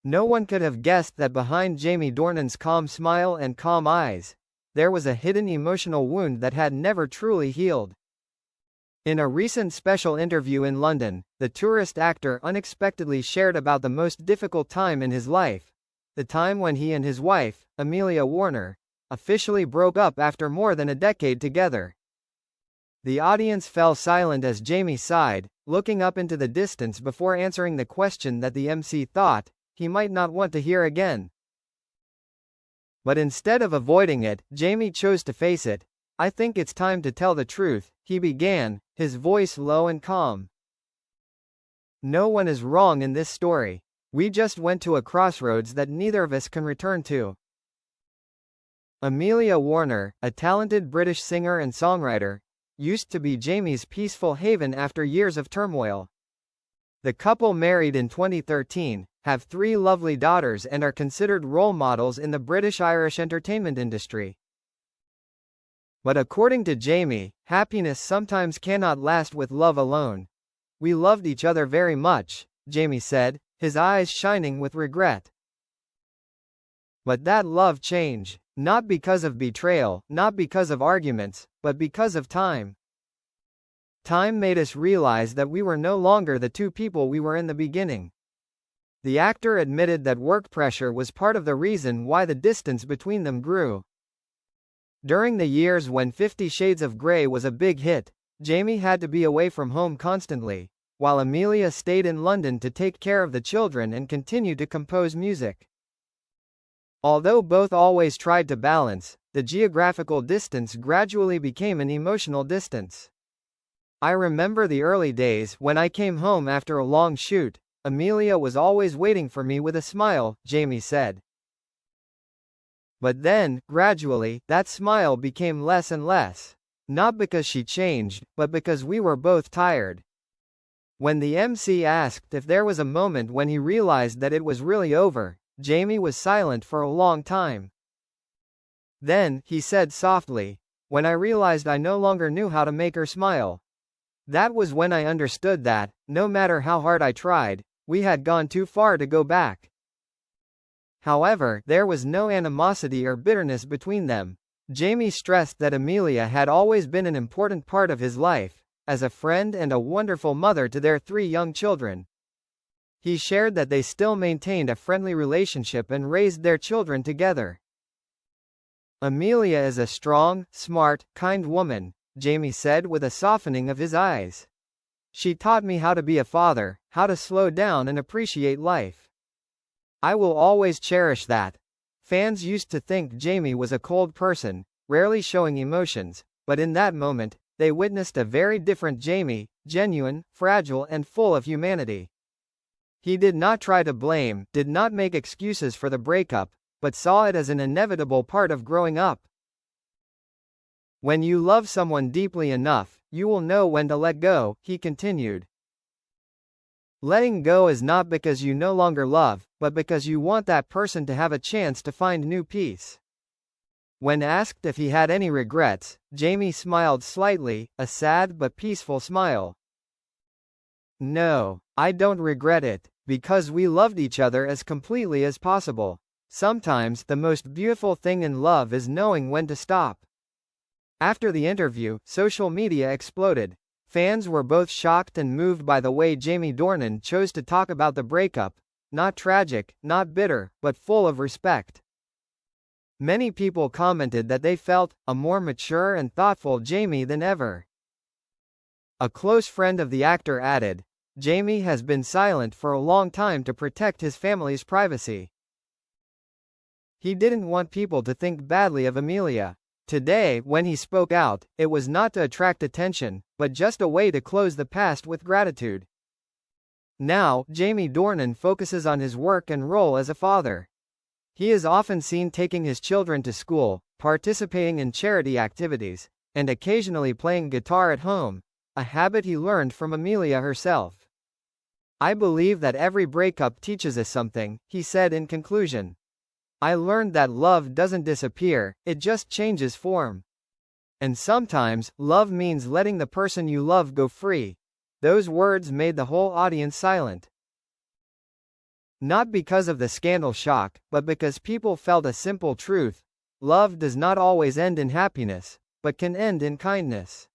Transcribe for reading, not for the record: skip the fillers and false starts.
No one could have guessed that behind Jamie Dornan's calm smile and calm eyes, there was a hidden emotional wound that had never truly healed. In a recent special interview in London, the tourist actor unexpectedly shared about the most difficult time in his life, the time when he and his wife, Amelia Warner, officially broke up after more than a decade together. The audience fell silent as Jamie sighed, looking up into the distance before answering the question that the MC thought he might not want to hear again. But instead of avoiding it, Jamie chose to face it. "I think it's time to tell the truth," he began, his voice low and calm. "No one is wrong in this story. We just went to a crossroads that neither of us can return to." Amelia Warner, a talented British singer and songwriter, used to be Jamie's peaceful haven after years of turmoil. The couple married in 2013, have 3 lovely daughters and are considered role models in the British-Irish entertainment industry. But according to Jamie, happiness sometimes cannot last with love alone. "We loved each other very much," Jamie said, his eyes shining with regret. "But that love changed, not because of betrayal, not because of arguments, but because of time. Time made us realize that we were no longer the two people we were in the beginning." The actor admitted that work pressure was part of the reason why the distance between them grew. During the years when 50 Shades of Grey was a big hit, Jamie had to be away from home constantly, while Amelia stayed in London to take care of the children and continue to compose music. Although both always tried to balance, the geographical distance gradually became an emotional distance. "I remember the early days when I came home after a long shoot. Amelia was always waiting for me with a smile," Jamie said. "But then, gradually, that smile became less and less. Not because she changed, but because we were both tired." When the MC asked if there was a moment when he realized that it was really over, Jamie was silent for a long time. Then, he said softly, "When I realized I no longer knew how to make her smile. That was when I understood that, no matter how hard I tried, we had gone too far to go back." However, there was no animosity or bitterness between them. Jamie stressed that Amelia had always been an important part of his life, as a friend and a wonderful mother to their 3 young children. He shared that they still maintained a friendly relationship and raised their children together. "Amelia is a strong, smart, kind woman," Jamie said with a softening of his eyes. "She taught me how to be a father, how to slow down and appreciate life. I will always cherish that." Fans used to think Jamie was a cold person, rarely showing emotions, but in that moment, they witnessed a very different Jamie, genuine, fragile and full of humanity. He did not try to blame, did not make excuses for the breakup, but saw it as an inevitable part of growing up. "When you love someone deeply enough, you will know when to let go," he continued. "Letting go is not because you no longer love, but because you want that person to have a chance to find new peace." When asked if he had any regrets, Jamie smiled slightly, a sad but peaceful smile. "No, I don't regret it, because we loved each other as completely as possible. Sometimes the most beautiful thing in love is knowing when to stop." After the interview, social media exploded. Fans were both shocked and moved by the way Jamie Dornan chose to talk about the breakup. Not tragic, not bitter, but full of respect. Many people commented that they felt a more mature and thoughtful Jamie than ever. A close friend of the actor added, "Jamie has been silent for a long time to protect his family's privacy. He didn't want people to think badly of Amelia. Today, when he spoke out, it was not to attract attention, but just a way to close the past with gratitude." Now, Jamie Dornan focuses on his work and role as a father. He is often seen taking his children to school, participating in charity activities, and occasionally playing guitar at home, a habit he learned from Amelia herself. "I believe that every breakup teaches us something," he said in conclusion. "I learned that love doesn't disappear, it just changes form. And sometimes, love means letting the person you love go free." Those words made the whole audience silent. Not because of the scandal shock, but because people felt a simple truth: love does not always end in happiness, but can end in kindness.